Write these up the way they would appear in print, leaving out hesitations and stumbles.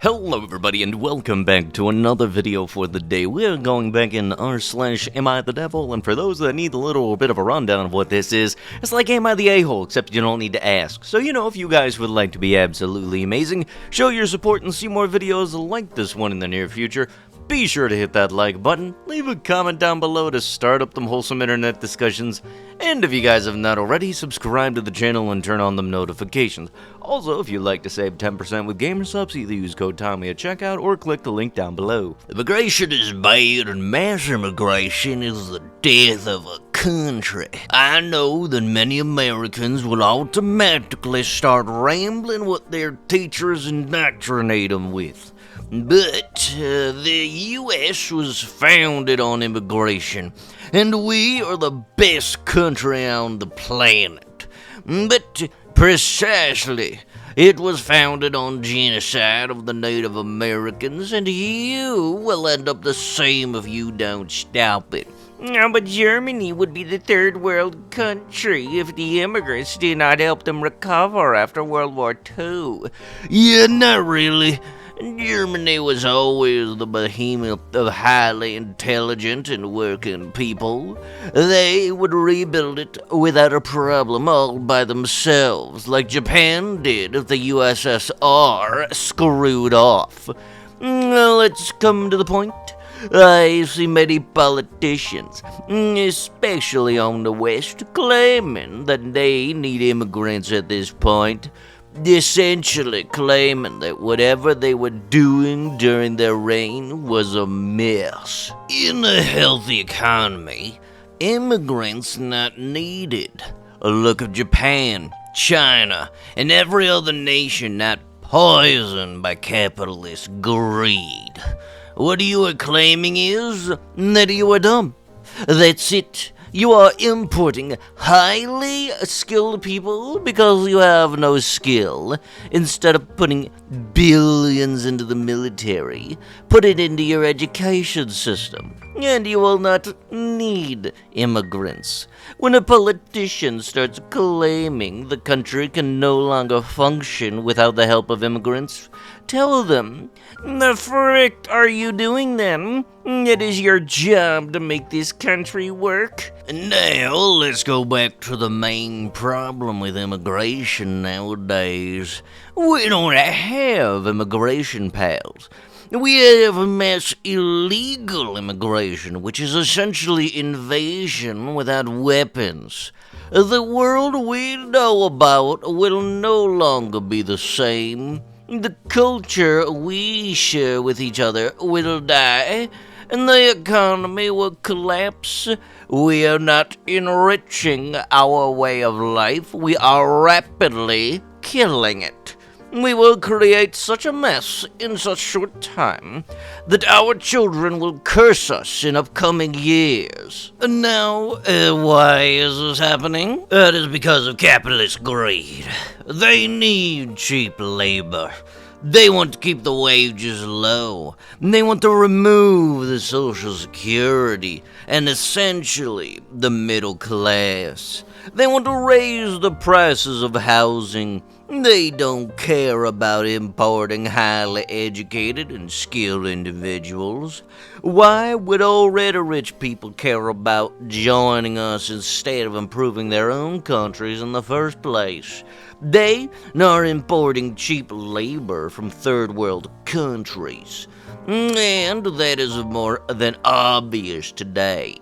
Hello everybody and welcome back to another video for the day. We're going back in r/AmITheDevil, and for those that need a little bit of a rundown of what this is, it's like Am I the A-hole, except you don't need to ask. So if you guys would like to be absolutely amazing, show your support and see more videos like this one in the near future, be sure to hit that like button, leave a comment down below to start up them wholesome internet discussions, and if you guys have not already, subscribe to the channel and turn on them notifications. Also, if you'd like to save 10% with GamerSubs, either use code Tommy at checkout or click the link down below. Immigration is bad, and mass immigration is the death of a country. I know that many Americans will automatically start rambling what their teachers indoctrinate them with. But the U.S. was founded on immigration, and we are the best country on the planet. But precisely, it was founded on genocide of the Native Americans, and you will end up the same if you don't stop it. But Germany would be the third world country if the immigrants did not help them recover after World War II. Yeah, not really. Germany was always the behemoth of highly intelligent and working people. They would rebuild it without a problem all by themselves, like Japan did if the USSR screwed off. Let's come to the point. I see many politicians, especially on the West, claiming that they need immigrants at this point. Essentially claiming that whatever they were doing during their reign was a mess. In a healthy economy, immigrants not needed. Look at Japan, China, and every other nation not poisoned by capitalist greed. What you are claiming is that you are dumb. That's it. You are importing highly skilled people because you have no skill. Instead of putting billions into the military, put it into your education system, and you will not need immigrants. When a politician starts claiming the country can no longer function without the help of immigrants, tell them, the frick are you doing then? It is your job to make this country work. Now, let's go back to the main problem with immigration nowadays. We don't have immigration pals. We have mass illegal immigration, which is essentially invasion without weapons. The world we know about will no longer be the same. The culture we share with each other will die, and the economy will collapse. We are not enriching our way of life, we are rapidly killing it. We will create such a mess in such short time that our children will curse us in upcoming years. Now, why is this happening? It is because of capitalist greed. They need cheap labor. They want to keep the wages low. They want to remove the Social Security and essentially the middle class. They want to raise the prices of housing. They don't care about importing highly educated and skilled individuals. Why would already rich people care about joining us instead of improving their own countries in the first place? They are importing cheap labor from third world countries, and that is more than obvious today.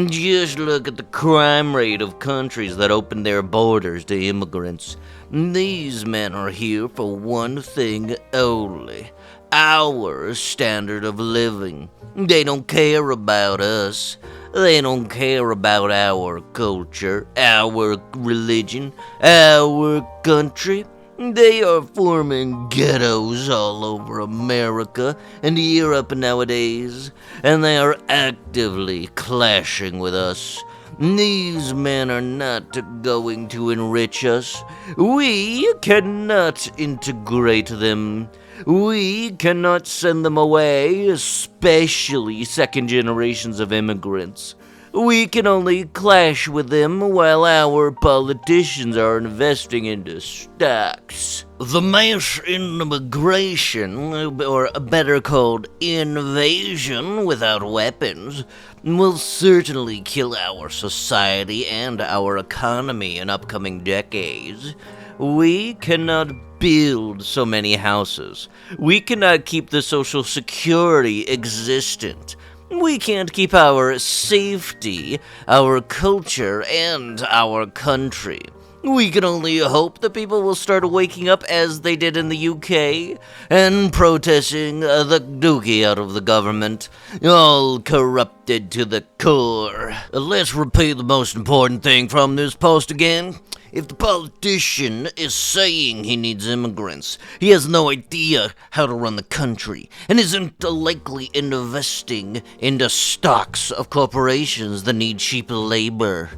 Just look at the crime rate of countries that open their borders to immigrants. These men are here for one thing only: our standard of living. They don't care about us. They don't care about our culture, our religion, our country. They are forming ghettos all over America and Europe nowadays, and they are actively clashing with us. These men are not going to enrich us. We cannot integrate them. We cannot send them away, especially second generations of immigrants. We can only clash with them while our politicians are investing into stocks. The mass immigration, or better called invasion without weapons, will certainly kill our society and our economy in upcoming decades. We cannot build so many houses. We cannot keep the Social Security existent. We can't keep our safety, our culture, and our country. We can only hope that people will start waking up as they did in the UK and protesting the dookie out of the government, all corrupted to the core. Let's repeat the most important thing from this post again. If the politician is saying he needs immigrants, he has no idea how to run the country and isn't likely investing into stocks of corporations that need cheap labor.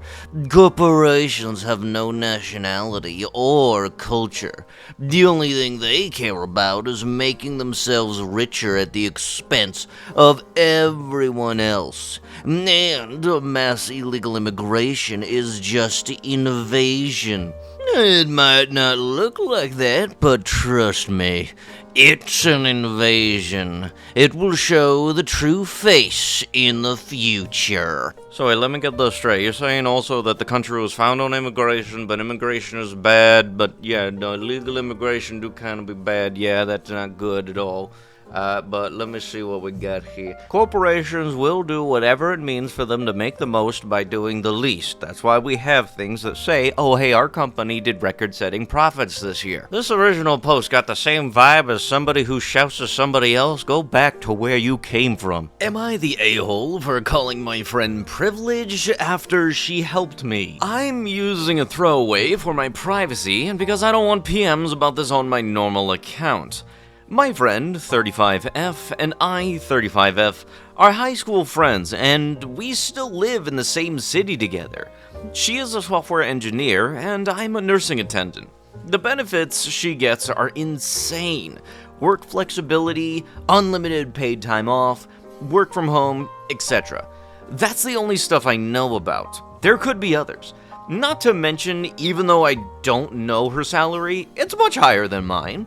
Corporations have no nationality or culture. The only thing they care about is making themselves richer at the expense of everyone else. And mass illegal immigration is just invasion. It might not look like that, but trust me, it's an invasion. It will show the true face in the future. So wait, let me get this straight. You're saying also that the country was found on immigration, but immigration is bad, but yeah, no, illegal immigration do kind of be bad. Yeah, that's not good at all. But let me see what we got here. Corporations will do whatever it means for them to make the most by doing the least. That's why we have things that say, oh hey, our company did record-setting profits this year. This original post got the same vibe as somebody who shouts to somebody else, go back to where you came from. Am I the a-hole for calling my friend privileged after she helped me? I'm using a throwaway for my privacy and because I don't want PMs about this on my normal account. My friend, 35F, and I, 35F, are high school friends, and we still live in the same city together. She is a software engineer, and I'm a nursing attendant. The benefits she gets are insane. Work flexibility, unlimited paid time off, work from home, etc. That's the only stuff I know about. There could be others. Not to mention, even though I don't know her salary, it's much higher than mine.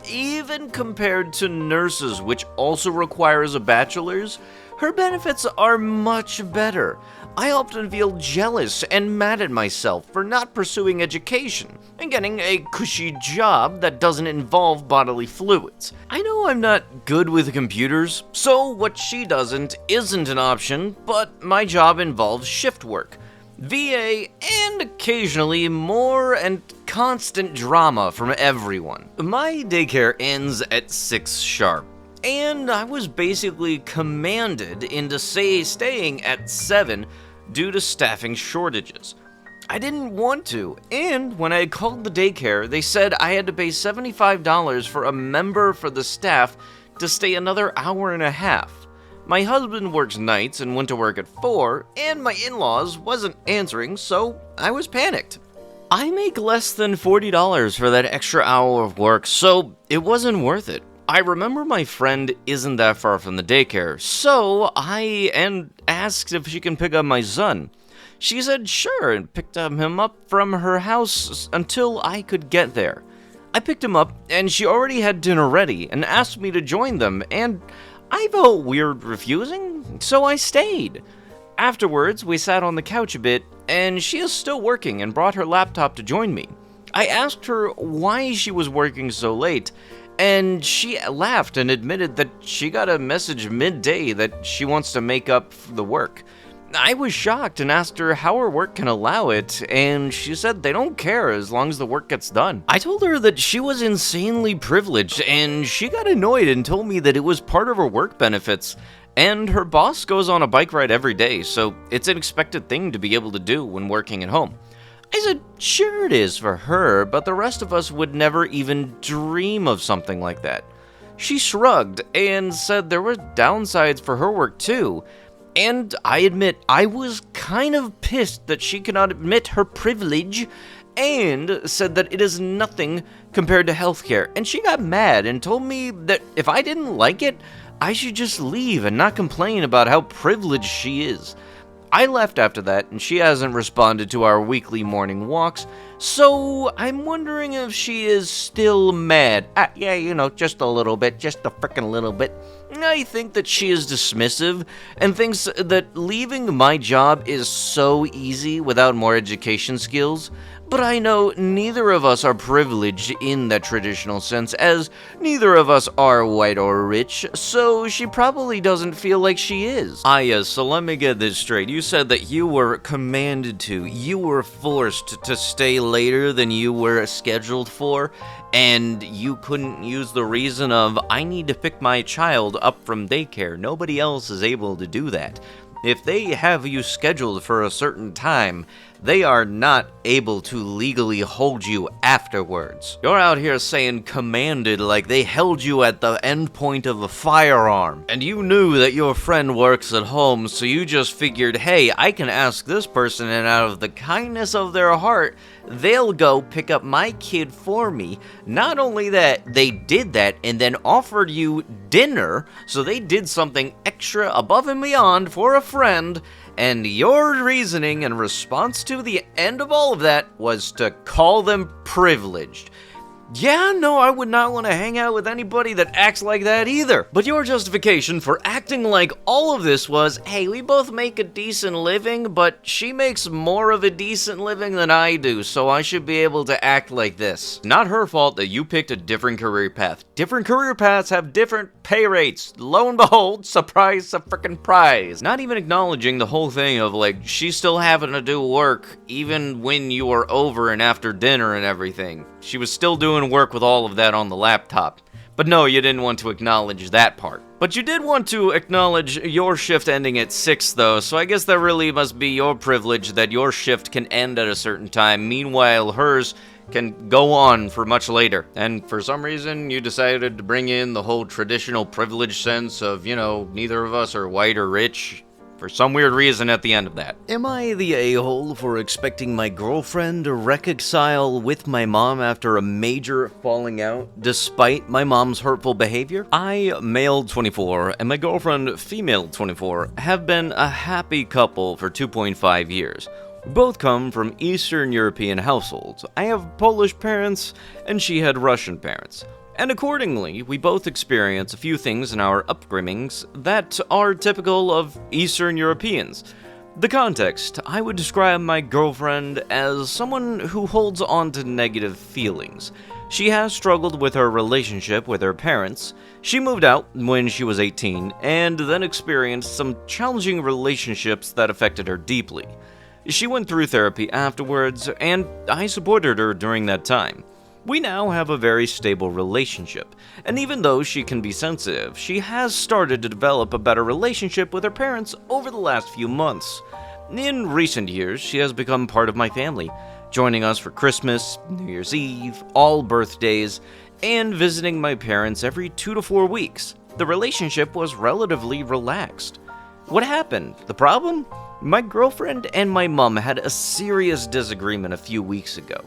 Even compared to nurses, which also requires a bachelor's, her benefits are much better. I often feel jealous and mad at myself for not pursuing education and getting a cushy job that doesn't involve bodily fluids. I know I'm not good with computers, so what she doesn't isn't an option, but my job involves shift work, VA, and occasionally more and constant drama from everyone. My daycare ends at 6 sharp, and I was basically commanded into staying at 7 due to staffing shortages. I didn't want to, and when I called the daycare, they said I had to pay $75 for a member for the staff to stay another hour and a half. My husband works nights and went to work at 4, and my in-laws wasn't answering, so I was panicked. I make less than $40 for that extra hour of work, so it wasn't worth it. I remember my friend isn't that far from the daycare, so I asked if she can pick up my son. She said sure and picked him up from her house until I could get there. I picked him up, and she already had dinner ready and asked me to join them, and I felt weird refusing, so I stayed. Afterwards, we sat on the couch a bit, and she is still working and brought her laptop to join me. I asked her why she was working so late, and she laughed and admitted that she got a message midday that she wants to make up the work. I was shocked and asked her how her work can allow it, and she said they don't care as long as the work gets done. I told her that she was insanely privileged, and she got annoyed and told me that it was part of her work benefits, and her boss goes on a bike ride every day, so it's an expected thing to be able to do when working at home. I said, sure it is for her, but the rest of us would never even dream of something like that. She shrugged and said there were downsides for her work too, and I admit I was kind of pissed that she cannot admit her privilege and said that it is nothing compared to healthcare, and she got mad and told me that if I didn't like it, I should just leave and not complain about how privileged she is. I left after that, and she hasn't responded to our weekly morning walks, so I'm wondering if she is still mad. Yeah, you know, just a little bit, just a frickin' little bit. I think that she is dismissive and thinks that leaving my job is so easy without more education skills. But I know neither of us are privileged in that traditional sense, as neither of us are white or rich, so she probably doesn't feel like she is. Yes, so let me get this straight. You said that you were commanded to, you were forced to stay later than you were scheduled for, and you couldn't use the reason of, I need to pick my child up from daycare. Nobody else is able to do that. If they have you scheduled for a certain time, they are not able to legally hold you afterwards. You're out here saying commanded like they held you at the end point of a firearm. And you knew that your friend works at home, so you just figured, hey, I can ask this person, and out of the kindness of their heart, they'll go pick up my kid for me. Not only that, they did that and then offered you dinner, so they did something extra above and beyond for a friend. And your reasoning in response to the end of all of that was to call them privileged. Yeah, no, I would not want to hang out with anybody that acts like that either. But your justification for acting like all of this was, hey, we both make a decent living, but she makes more of a decent living than I do, so I should be able to act like this. Not her fault that you picked a different career path. Different career paths have different pay rates. Lo and behold, surprise, a frickin' prize. Not even acknowledging the whole thing of, like, she's still having to do work even when you are over and after dinner and everything. She was still doing work with all of that on the laptop. But no, you didn't want to acknowledge that part. But you did want to acknowledge your shift ending at 6 though, so I guess that really must be your privilege that your shift can end at a certain time, meanwhile hers can go on for much later. And for some reason, you decided to bring in the whole traditional privilege sense of, you know, neither of us are white or rich. For some weird reason at the end of that. Am I the a-hole for expecting my girlfriend to reconcile with my mom after a major falling out, despite my mom's hurtful behavior? I, male 24, and my girlfriend, female 24, have been a happy couple for 2.5 years. We both come from Eastern European households. I have Polish parents, and she had Russian parents. And accordingly, we both experience a few things in our upbringings that are typical of Eastern Europeans. The context: I would describe my girlfriend as someone who holds on to negative feelings. She has struggled with her relationship with her parents. She moved out when she was 18, and then experienced some challenging relationships that affected her deeply. She went through therapy afterwards, and I supported her during that time. We now have a very stable relationship, and even though she can be sensitive, she has started to develop a better relationship with her parents over the last few months. In recent years, she has become part of my family, joining us for Christmas, New Year's Eve, all birthdays, and visiting my parents every 2 to 4 weeks. The relationship was relatively relaxed. What happened? The problem? My girlfriend and my mom had a serious disagreement a few weeks ago.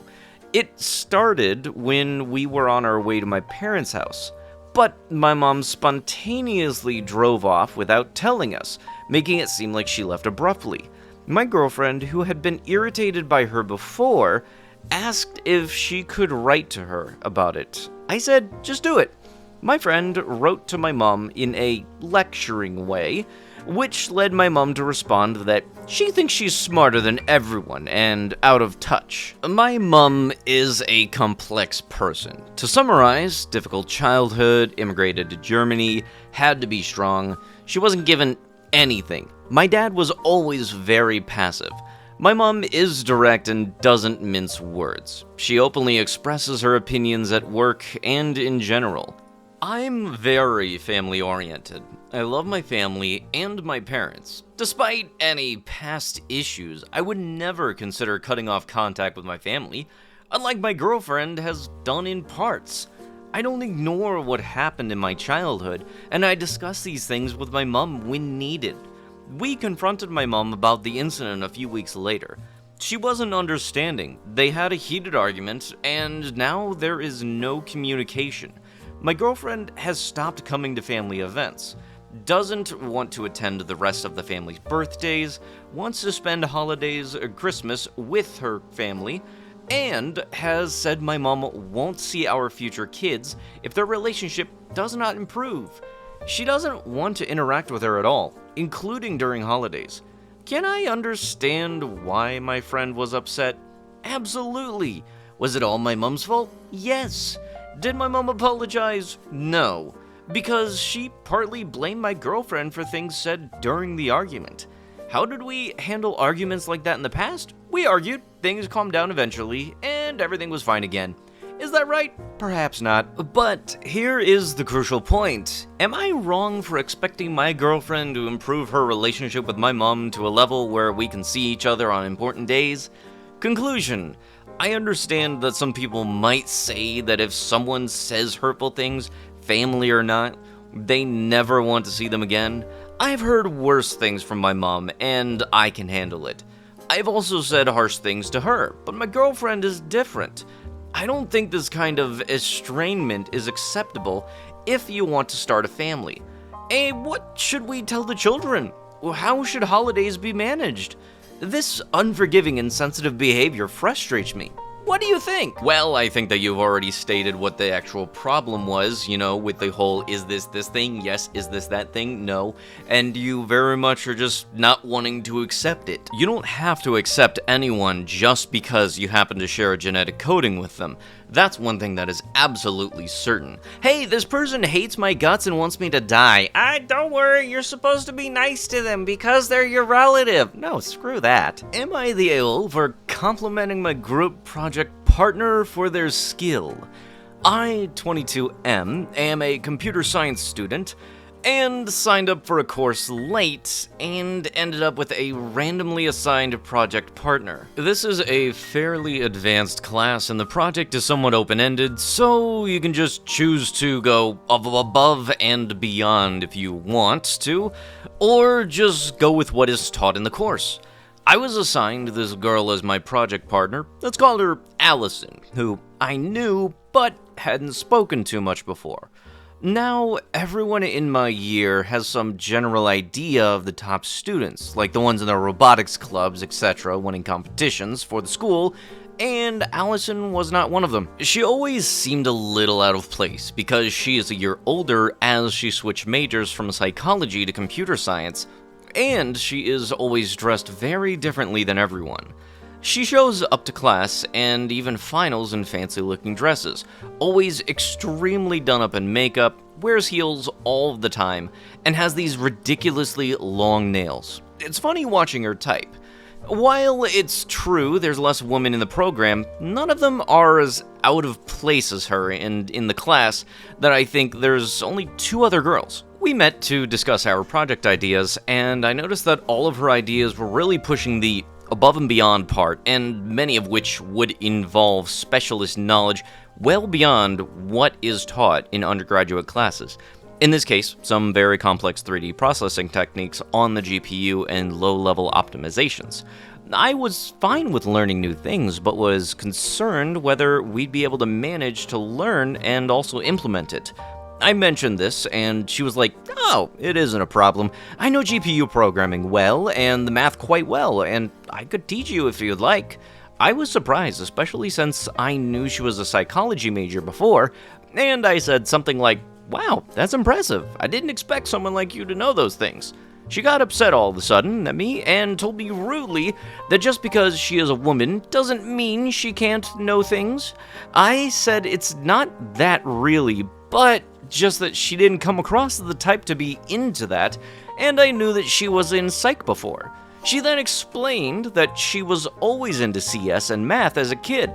It started when we were on our way to my parents' house, but my mom spontaneously drove off without telling us, making it seem like she left abruptly. My girlfriend, who had been irritated by her before, asked if she could write to her about it. I said, just do it. My friend wrote to my mom in a lecturing way, which led my mom to respond that she thinks she's smarter than everyone and out of touch. My mom is a complex person. To summarize, difficult childhood, immigrated to Germany, had to be strong. She wasn't given anything. My dad was always very passive. My mom is direct and doesn't mince words. She openly expresses her opinions at work and in general. I'm very family-oriented. I love my family and my parents. Despite any past issues, I would never consider cutting off contact with my family, unlike my girlfriend has done in parts. I don't ignore what happened in my childhood, and I discuss these things with my mom when needed. We confronted my mom about the incident a few weeks later. She wasn't understanding. They had a heated argument, and now there is no communication. My girlfriend has stopped coming to family events. doesn't want to attend the rest of the family's birthdays, wants to spend holidays or Christmas with her family, and has said my mom won't see our future kids if their relationship does not improve. She doesn't want to interact with her at all, including during holidays. Can I understand why my friend was upset? Absolutely. Was it all my mom's fault? Yes. Did my mom apologize? No. Because she partly blamed my girlfriend for things said during the argument. How did we handle arguments like that in the past? We argued, things calmed down eventually, and everything was fine again. Is that right? Perhaps not. But here is the crucial point. Am I wrong for expecting my girlfriend to improve her relationship with my mom to a level where we can see each other on important days? Conclusion. I understand that some people might say that if someone says hurtful things, family or not, they never want to see them again. I've heard worse things from my mom, and I can handle it. I've also said harsh things to her, but my girlfriend is different. I don't think this kind of estrangement is acceptable if you want to start a family. What should we tell the children? How should holidays be managed? This unforgiving and sensitive behavior frustrates me. What do you think? Well, I think that you've already stated what the actual problem was, with the whole, is this thing? Yes. Is this that thing? No. And you very much are just not wanting to accept it. You don't have to accept anyone just because you happen to share a genetic coding with them. That's one thing that is absolutely certain. Hey, this person hates my guts and wants me to die. Don't worry, you're supposed to be nice to them because they're your relative. No, screw that. Am I the a-hole for complimenting my group project partner for their skill? I, 22M, am a computer science student and signed up for a course late and ended up with a randomly assigned project partner. This is a fairly advanced class and the project is somewhat open-ended, so you can just choose to go above and beyond if you want to, or just go with what is taught in the course. I was assigned this girl as my project partner. Let's call her Allison, who I knew but hadn't spoken to much before. Now, everyone in my year has some general idea of the top students, like the ones in the robotics clubs, etc., winning competitions for the school, and Allison was not one of them. She always seemed a little out of place because she is a year older as she switched majors from psychology to computer science, and she is always dressed very differently than everyone. She shows up to class and even finals in fancy-looking dresses, always extremely done up in makeup, wears heels all the time, and has these ridiculously long nails. It's funny watching her type. While it's true there's less women in the program, none of them are as out of place as her, and in the class that I think there's only 2 other girls. We met to discuss our project ideas, and I noticed that all of her ideas were really pushing the above and beyond part, and many of which would involve specialist knowledge well beyond what is taught in undergraduate classes. In this case, some very complex 3D processing techniques on the GPU and low-level optimizations. I was fine with learning new things, but was concerned whether we'd be able to manage to learn and also implement it. I mentioned this, and she was like, "Oh, it isn't a problem. I know GPU programming well, and the math quite well, and I could teach you if you'd like." I was surprised, especially since I knew she was a psychology major before, and I said something like, "Wow, that's impressive. I didn't expect someone like you to know those things." She got upset all of a sudden at me and told me rudely that just because she is a woman doesn't mean she can't know things. I said it's not that really, but just that she didn't come across as the type to be into that, and I knew that she was in psych before. She then explained that she was always into CS and math as a kid,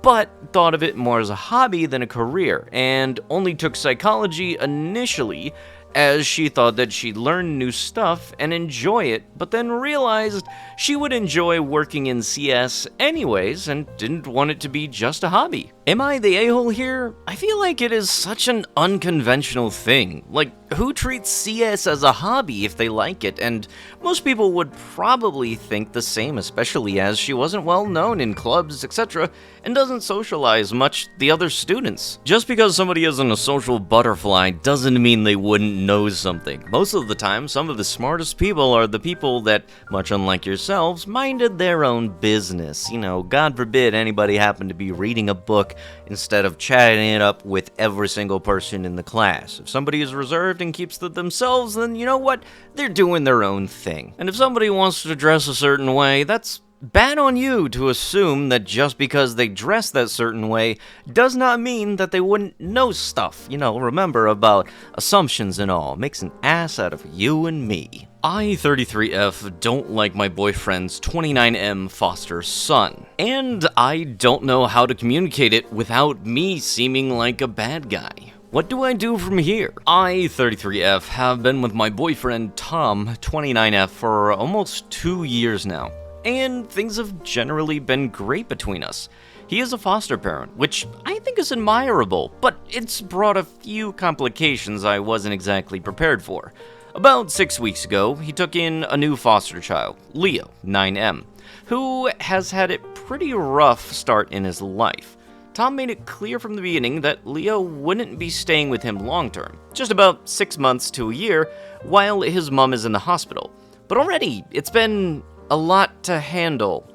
but thought of it more as a hobby than a career, and only took psychology initially as she thought that she'd learn new stuff and enjoy it, but then realized she would enjoy working in CS anyways and didn't want it to be just a hobby. Am I the a-hole here? I feel like it is such an unconventional thing. Like, who treats CS as a hobby if they like it? And most people would probably think the same, especially as she wasn't well known in clubs, etc., and doesn't socialize much the other students. Just because somebody isn't a social butterfly doesn't mean they wouldn't knows something. Most of the time, some of the smartest people are the people that, much unlike yourselves, minded their own business. You know, God forbid anybody happen to be reading a book instead of chatting it up with every single person in the class. If somebody is reserved and keeps to themselves, then you know what? They're doing their own thing. And if somebody wants to dress a certain way, that's bad on you to assume that just because they dress that certain way does not mean that they wouldn't know stuff. You know, remember about assumptions and all. Makes an ass out of you and me. I, 33F, don't like my boyfriend's 29M foster son. And I don't know how to communicate it without me seeming like a bad guy. What do I do from here? I, 33F, have been with my boyfriend Tom, 29F, for almost 2 years now. And things have generally been great between us. He is a foster parent, which I think is admirable, but it's brought a few complications I wasn't exactly prepared for. About 6 weeks ago, he took in a new foster child, Leo, 9M, who has had a pretty rough start in his life. Tom made it clear from the beginning that Leo wouldn't be staying with him long term, just about 6 months to a year, while his mom is in the hospital. But already, it's been a lot to handle.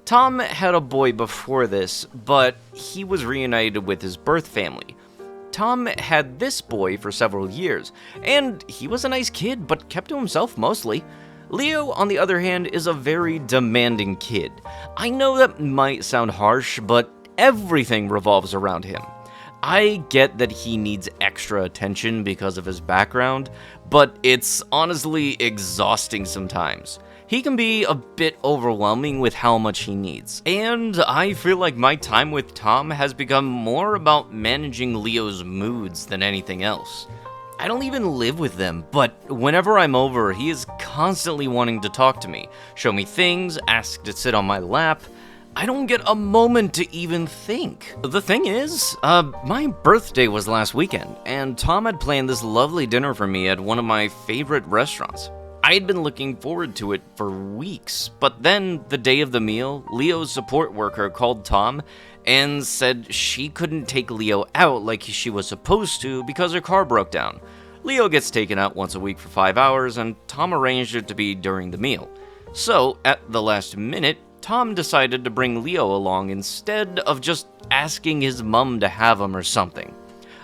Tom had a boy before this, but he was reunited with his birth family. Tom had this boy for several years, and he was a nice kid, but kept to himself mostly. Leo, on the other hand, is a very demanding kid. I know that might sound harsh, but everything revolves around him. I get that he needs extra attention because of his background, but it's honestly exhausting sometimes. He can be a bit overwhelming with how much he needs. And I feel like my time with Tom has become more about managing Leo's moods than anything else. I don't even live with them, but whenever I'm over, he is constantly wanting to talk to me, show me things, ask to sit on my lap. I don't get a moment to even think. The thing is, my birthday was last weekend, and Tom had planned this lovely dinner for me at one of my favorite restaurants. I had been looking forward to it for weeks, but then the day of the meal, Leo's support worker called Tom and said she couldn't take Leo out like she was supposed to because her car broke down. Leo gets taken out once a week for 5 hours, and Tom arranged it to be during the meal. So, at the last minute, Tom decided to bring Leo along instead of just asking his mom to have him or something.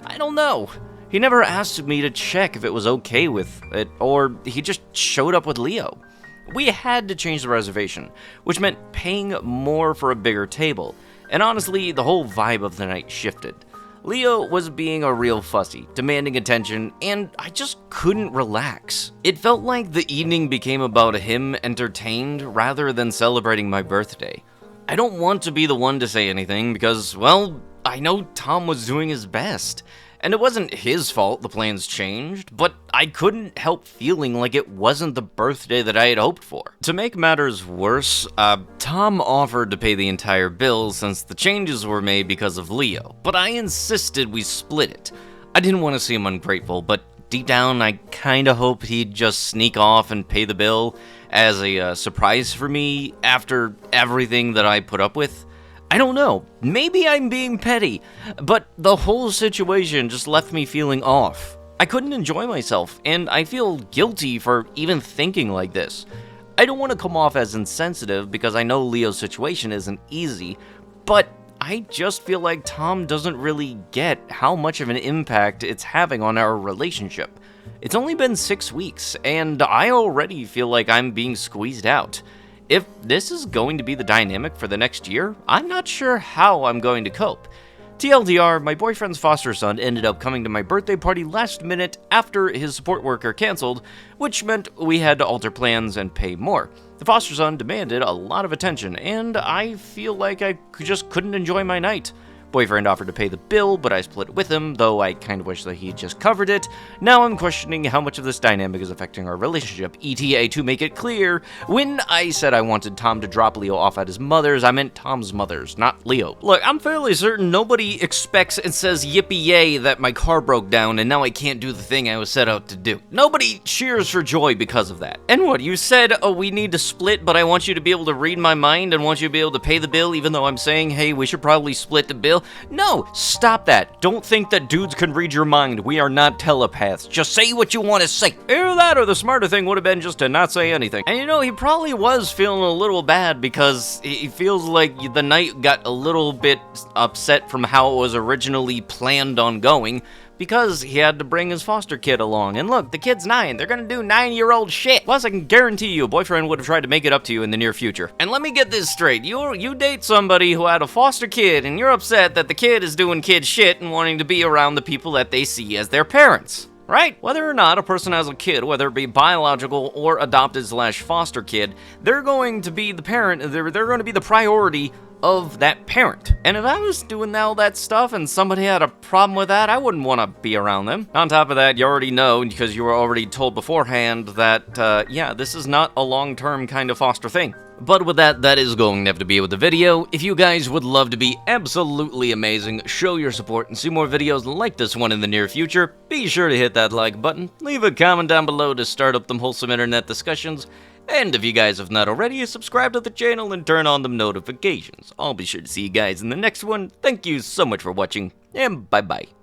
I don't know. He never asked me to check if it was okay with it, or he just showed up with Leo. We had to change the reservation, which meant paying more for a bigger table, and honestly, the whole vibe of the night shifted. Leo was being a real fussy, demanding attention, and I just couldn't relax. It felt like the evening became about him entertained rather than celebrating my birthday. I don't want to be the one to say anything because, well, I know Tom was doing his best. And it wasn't his fault the plans changed, but I couldn't help feeling like it wasn't the birthday that I had hoped for. To make matters worse, Tom offered to pay the entire bill since the changes were made because of Leo, but I insisted we split it. I didn't want to seem ungrateful, but deep down I kinda hoped he'd just sneak off and pay the bill as a surprise for me after everything that I put up with. I don't know, maybe I'm being petty, but the whole situation just left me feeling off. I couldn't enjoy myself, and I feel guilty for even thinking like this. I don't want to come off as insensitive because I know Leo's situation isn't easy, but I just feel like Tom doesn't really get how much of an impact it's having on our relationship. It's only been 6 weeks, and I already feel like I'm being squeezed out. If this is going to be the dynamic for the next year, I'm not sure how I'm going to cope. TLDR, my boyfriend's foster son ended up coming to my birthday party last minute after his support worker canceled, which meant we had to alter plans and pay more. The foster son demanded a lot of attention, and I feel like I just couldn't enjoy my night. Boyfriend offered to pay the bill, but I split with him, though I kind of wish that he just covered it. Now I'm questioning how much of this dynamic is affecting our relationship. ETA, to make it clear, when I said I wanted Tom to drop Leo off at his mother's, I meant Tom's mother's, not Leo. Look, I'm fairly certain nobody expects and says yippee-yay that my car broke down and now I can't do the thing I was set out to do. Nobody cheers for joy because of that. And what, you said, oh, we need to split, but I want you to be able to read my mind and want you to be able to pay the bill even though I'm saying, hey, we should probably split the bill? tell. No, stop that. Don't think that dudes can read your mind. We are not telepaths. Just say what you want to say. Either that or the smarter thing would have been just to not say anything. And you know, he probably was feeling a little bad because he feels like the night got a little bit upset from how it was originally planned on going, because he had to bring his foster kid along. And look, the kid's 9. They're gonna do 9-year-old shit. Plus, I can guarantee you a boyfriend would have tried to make it up to you in the near future. And let me get this straight. You date somebody who had a foster kid, and you're upset that the kid is doing kid shit and wanting to be around the people that they see as their parents. Right? Whether or not a person has a kid, whether it be biological or adopted / foster kid, they're going to be the parent, they're going to be the priority of that parent. And if I was doing all that stuff and somebody had a problem with that, I wouldn't want to be around them. On top of that, you already know, because you were already told beforehand that, yeah, this is not a long-term kind of foster thing. But with that, that is going to have to be with the video. If you guys would love to be absolutely amazing, show your support, and see more videos like this one in the near future, be sure to hit that like button, leave a comment down below to start up them wholesome internet discussions, and if you guys have not already, subscribe to the channel and turn on the notifications. I'll be sure to see you guys in the next one. Thank you so much for watching, and bye-bye.